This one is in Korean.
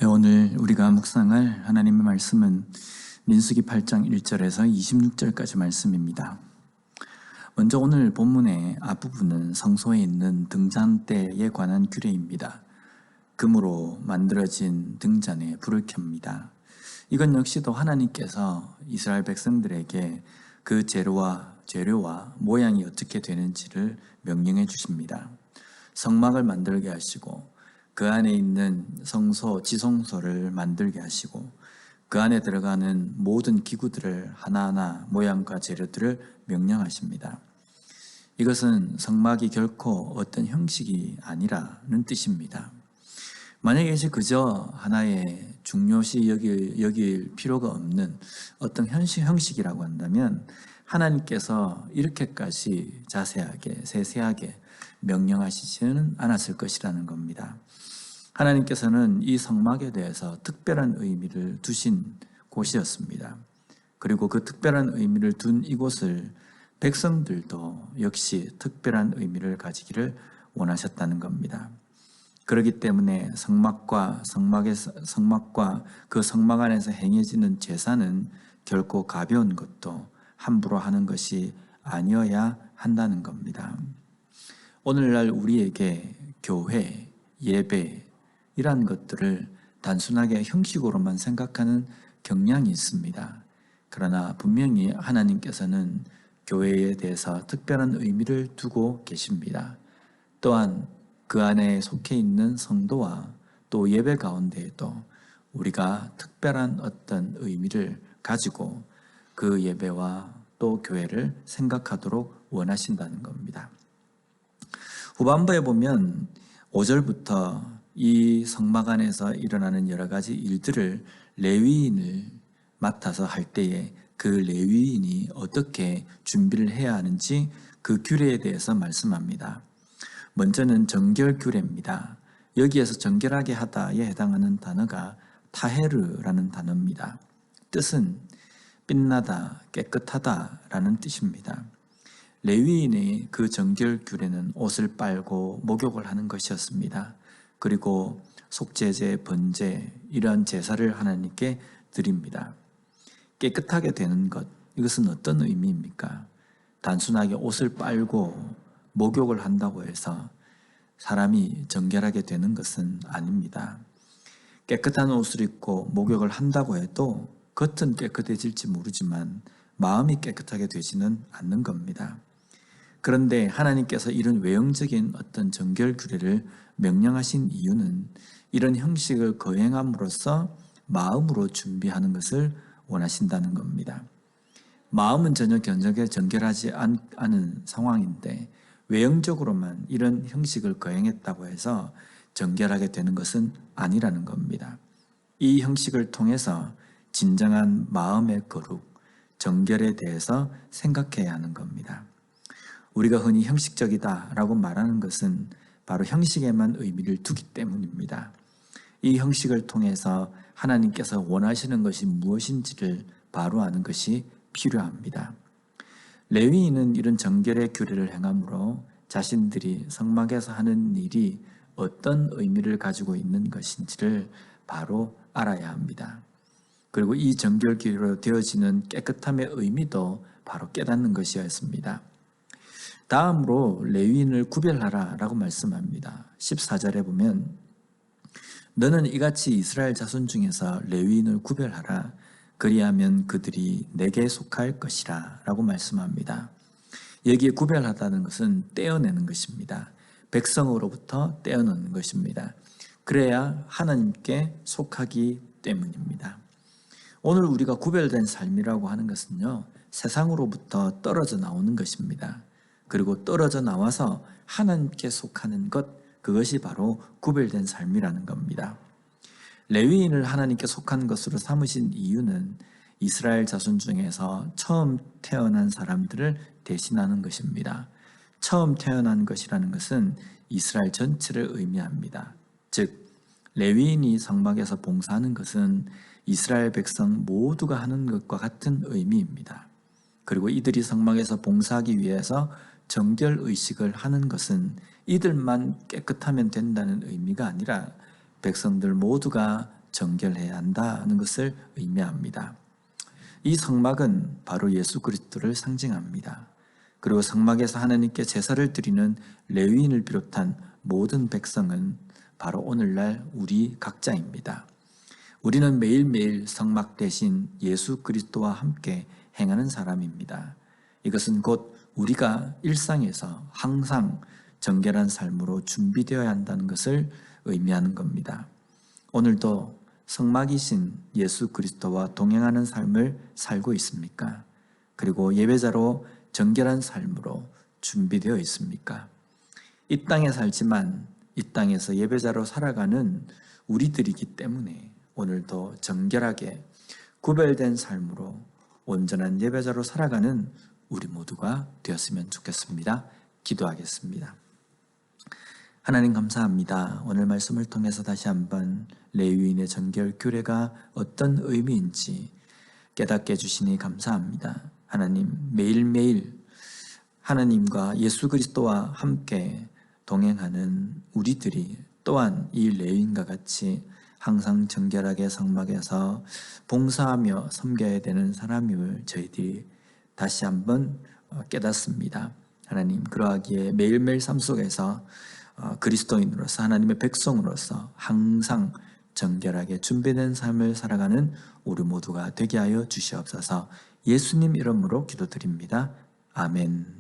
오늘 우리가 묵상할 하나님의 말씀은 민수기 8장 1절에서 26절까지 말씀입니다. 먼저 오늘 본문의 앞부분은 성소에 있는 등잔대에 관한 규례입니다. 금으로 만들어진 등잔에 불을 켭니다. 이건 역시도 하나님께서 이스라엘 백성들에게 그 재료와 모양이 어떻게 되는지를 명령해 주십니다. 성막을 만들게 하시고 그 안에 있는 성소, 지성소를 만들게 하시고 그 안에 들어가는 모든 기구들을 하나하나 모양과 재료들을 명령하십니다. 이것은 성막이 결코 어떤 형식이 아니라는 뜻입니다. 만약에 이것이 그저 하나의 중요시 여길 필요가 없는 어떤 형식이라고 한다면 하나님께서 이렇게까지 자세하게, 세세하게 명령하시지는 않았을 것이라는 겁니다. 하나님께서는 이 성막에 대해서 특별한 의미를 두신 곳이었습니다. 그리고 그 특별한 의미를 둔 이곳을 백성들도 역시 특별한 의미를 가지기를 원하셨다는 겁니다. 그렇기 때문에 성막과 그 성막 안에서 행해지는 제사는 결코 가벼운 것도 함부로 하는 것이 아니어야 한다는 겁니다. 오늘날 우리에게 교회, 예배 이러한 것들을 단순하게 형식으로만 생각하는 경향이 있습니다. 그러나 분명히 하나님께서는 교회에 대해서 특별한 의미를 두고 계십니다. 또한 그 안에 속해 있는 성도와 또 예배 가운데에도 우리가 특별한 어떤 의미를 가지고 그 예배와 또 교회를 생각하도록 원하신다는 겁니다. 후반부에 보면 5절부터 이 성막 안에서 일어나는 여러 가지 일들을 레위인을 맡아서 할 때에 그 레위인이 어떻게 준비를 해야 하는지 그 규례에 대해서 말씀합니다. 먼저는 정결 규례입니다. 여기에서 정결하게 하다에 해당하는 단어가 타헤르라는 단어입니다. 뜻은 빛나다, 깨끗하다라는 뜻입니다. 레위인의 그 정결 규례는 옷을 빨고 목욕을 하는 것이었습니다. 그리고 속죄제, 번제 이러한 제사를 하나님께 드립니다. 깨끗하게 되는 것, 이것은 어떤 의미입니까? 단순하게 옷을 빨고 목욕을 한다고 해서 사람이 정결하게 되는 것은 아닙니다. 깨끗한 옷을 입고 목욕을 한다고 해도 겉은 깨끗해질지 모르지만 마음이 깨끗하게 되지는 않는 겁니다. 그런데 하나님께서 이런 외형적인 어떤 정결 규례를 명령하신 이유는 이런 형식을 거행함으로써 마음으로 준비하는 것을 원하신다는 겁니다. 마음은 전혀 정결하지 않은 상황인데 외형적으로만 이런 형식을 거행했다고 해서 정결하게 되는 것은 아니라는 겁니다. 이 형식을 통해서 진정한 마음의 거룩, 정결에 대해서 생각해야 하는 겁니다. 우리가 흔히 형식적이다라고 말하는 것은 바로 형식에만 의미를 두기 때문입니다. 이 형식을 통해서 하나님께서 원하시는 것이 무엇인지를 바로 아는 것이 필요합니다. 레위인은 이런 정결의 규례를 행함으로 자신들이 성막에서 하는 일이 어떤 의미를 가지고 있는 것인지를 바로 알아야 합니다. 그리고 이 정결 규례로 되어지는 깨끗함의 의미도 바로 깨닫는 것이었습니다. 다음으로 레위인을 구별하라 라고 말씀합니다. 14절에 보면 너는 이같이 이스라엘 자손 중에서 레위인을 구별하라. 그리하면 그들이 내게 속할 것이라 라고 말씀합니다. 여기에 구별하다는 것은 떼어내는 것입니다. 백성으로부터 떼어내는 것입니다. 그래야 하나님께 속하기 때문입니다. 오늘 우리가 구별된 삶이라고 하는 것은요, 세상으로부터 떨어져 나오는 것입니다. 그리고 떨어져 나와서 하나님께 속하는 것, 그것이 바로 구별된 삶이라는 겁니다. 레위인을 하나님께 속한 것으로 삼으신 이유는 이스라엘 자손 중에서 처음 태어난 사람들을 대신하는 것입니다. 처음 태어난 것이라는 것은 이스라엘 전체를 의미합니다. 즉, 레위인이 성막에서 봉사하는 것은 이스라엘 백성 모두가 하는 것과 같은 의미입니다. 그리고 이들이 성막에서 봉사하기 위해서 정결의식을 하는 것은 이들만 깨끗하면 된다는 의미가 아니라 백성들 모두가 정결해야 한다는 것을 의미합니다. 이 성막은 바로 예수 그리스도를 상징합니다. 그리고 성막에서 하나님께 제사를 드리는 레위인을 비롯한 모든 백성은 바로 오늘날 우리 각자입니다. 우리는 매일매일 성막 대신 예수 그리스도와 함께 행하는 사람입니다. 이것은 곧 우리가 일상에서 항상 정결한 삶으로 준비되어야 한다는 것을 의미하는 겁니다. 오늘도 성막이신 예수 그리스도와 동행하는 삶을 살고 있습니까? 그리고 예배자로 정결한 삶으로 준비되어 있습니까? 이 땅에 살지만 이 땅에서 예배자로 살아가는 우리들이기 때문에 오늘도 정결하게 구별된 삶으로 온전한 예배자로 살아가는 우리 모두가 되었으면 좋겠습니다. 기도하겠습니다. 하나님 감사합니다. 오늘 말씀을 통해서 다시 한번 레위인의 정결 규례가 어떤 의미인지 깨닫게 해주시니 감사합니다. 하나님, 매일매일 하나님과 예수 그리스도와 함께 동행하는 우리들이 또한 이 레위인과 같이 항상 정결하게 성막에서 봉사하며 섬겨야 되는 사람임을 저희들이 다시 한번 깨닫습니다. 하나님, 그러하기에 매일매일 삶 속에서 그리스도인으로서 하나님의 백성으로서 항상 정결하게 준비된 삶을 살아가는 우리 모두가 되게 하여 주시옵소서. 예수님 이름으로 기도드립니다. 아멘.